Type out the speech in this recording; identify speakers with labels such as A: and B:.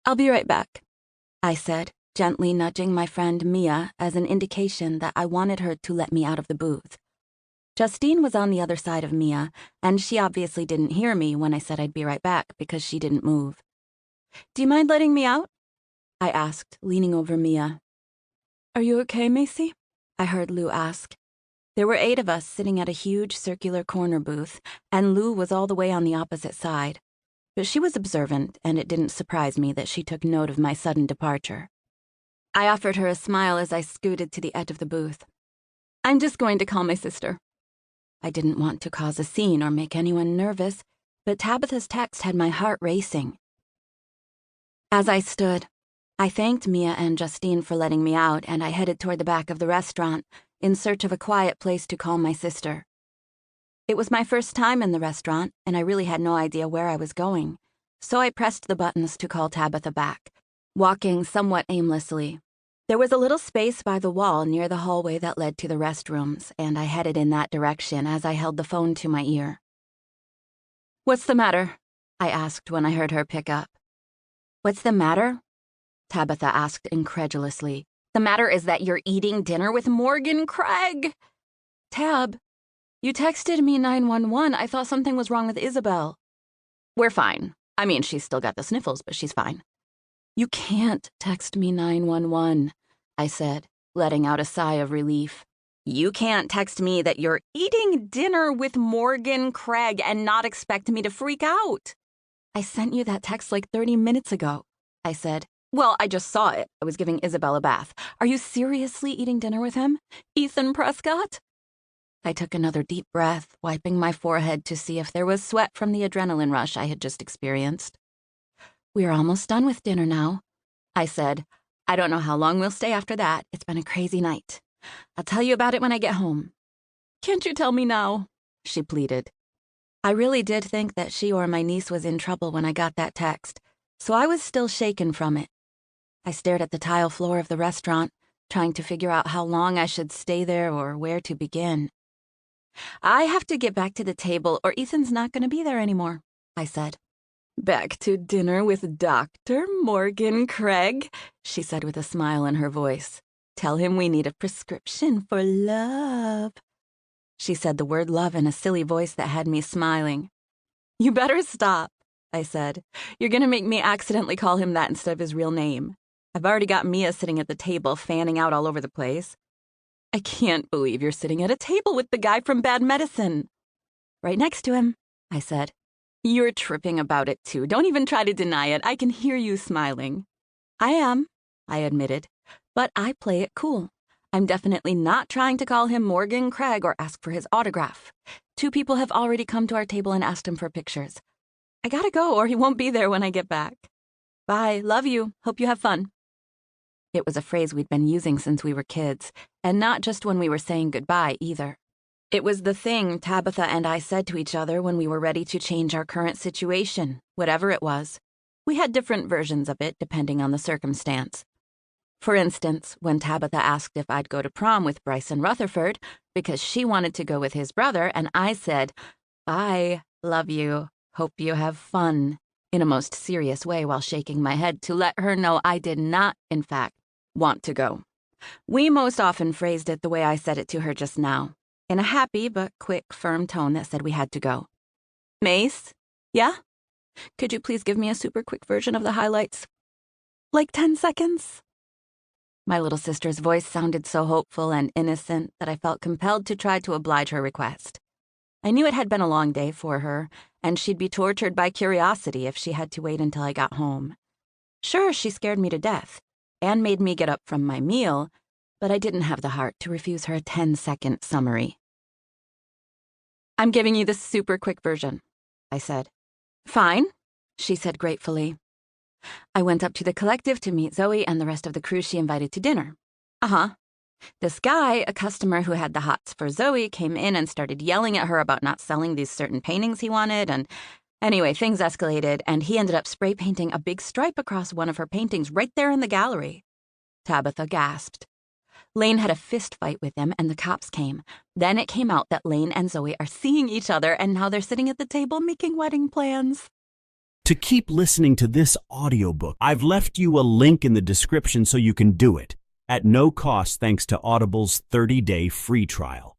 A: I'll be right back, I said, gently nudging my friend Mia as an indication that I wanted her to let me out of the booth. Justine was on the other side of Mia, and she obviously didn't hear me when I said I'd be right back because she didn't move. Do you mind letting me out? I asked, leaning over Mia. Are you okay, Macy? I heard Lou ask. There were 8 of us sitting at a huge circular corner booth, and Lou was all the way on the opposite side. But she was observant, and it didn't surprise me that she took note of my sudden departure. I offered her a smile as I scooted to the edge of the booth. I'm just going to call my sister. I didn't want to cause a scene or make anyone nervous, but Tabitha's text had my heart racing. As I stood, I thanked Mia and Justine for letting me out, and I headed toward the back of the restaurant in search of a quiet place to call my sister. It was my first time in the restaurant, and I really had no idea where I was going, so I pressed the buttons to call Tabitha back, walking somewhat aimlessly. There was a little space by the wall near the hallway that led to the restrooms, and I headed in that direction as I held the phone to my ear. What's the matter? I asked when I heard her pick up. What's the matter? Tabitha asked incredulously. The matter is that you're eating dinner with Morgan Craig. Tab, you texted me 911. I thought something was wrong with Isabel. We're fine. I mean, she's still got the sniffles, but she's fine. You can't text me 911, I said, letting out a sigh of relief. You can't text me that you're eating dinner with Morgan Craig and not expect me to freak out. I sent you that text like 30 minutes ago, I said. Well, I just saw it. I was giving Isabel a bath. Are you seriously eating dinner with him? Ethan Prescott? I took another deep breath, wiping my forehead to see if there was sweat from the adrenaline rush I had just experienced. We're almost done with dinner now, I said. I don't know how long we'll stay after that. It's been a crazy night. I'll tell you about it when I get home. Can't you tell me now? She pleaded. I really did think that she or my niece was in trouble when I got that text, so I was still shaken from it. I stared at the tile floor of the restaurant, trying to figure out how long I should stay there or where to begin. I have to get back to the table or Ethan's not going to be there anymore, I said. Back to dinner with Dr. Morgan Craig, she said with a smile in her voice. Tell him we need a prescription for love. She said the word love in a silly voice that had me smiling. You better stop, I said. You're going to make me accidentally call him that instead of his real name. I've already got Mia sitting at the table, fanning out all over the place. I can't believe you're sitting at a table with the guy from Bad Medicine. Right next to him, I said. You're tripping about it, too. Don't even try to deny it. I can hear you smiling. I am, I admitted, but I play it cool. I'm definitely not trying to call him Morgan Craig or ask for his autograph. 2 people have already come to our table and asked him for pictures. I gotta go or he won't be there when I get back. Bye, love you, hope you have fun. It was a phrase we'd been using since we were kids, and not just when we were saying goodbye either. It was the thing Tabitha and I said to each other when we were ready to change our current situation, whatever it was. We had different versions of it depending on the circumstance. For instance, when Tabitha asked if I'd go to prom with Bryson Rutherford because she wanted to go with his brother, and I said, bye, love you, hope you have fun, in a most serious way while shaking my head to let her know I did not, in fact, want to go. We most often phrased it the way I said it to her just now, in a happy but quick, firm tone that said we had to go. Mace? Yeah? Could you please give me a super quick version of the highlights? Like 10 seconds? My little sister's voice sounded so hopeful and innocent that I felt compelled to try to oblige her request. I knew it had been a long day for her, and she'd be tortured by curiosity if she had to wait until I got home. Sure, she scared me to death, and made me get up from my meal, but I didn't have the heart to refuse her a 10-second summary. I'm giving you the super quick version, I said. Fine, she said gratefully. I went up to the collective to meet Zoe and the rest of the crew she invited to dinner. This guy, a customer who had the hots for Zoe, came in and started yelling at her about not selling these certain paintings he wanted, and anyway, things escalated, and he ended up spray painting a big stripe across one of her paintings right there in the gallery. Tabitha gasped. Lane had a fist fight with him, and the cops came. Then it came out that Lane and Zoe are seeing each other, and now they're sitting at the table making wedding plans.
B: To keep listening to this audiobook, I've left you a link in the description so you can do it, at no cost thanks to Audible's 30-day free trial.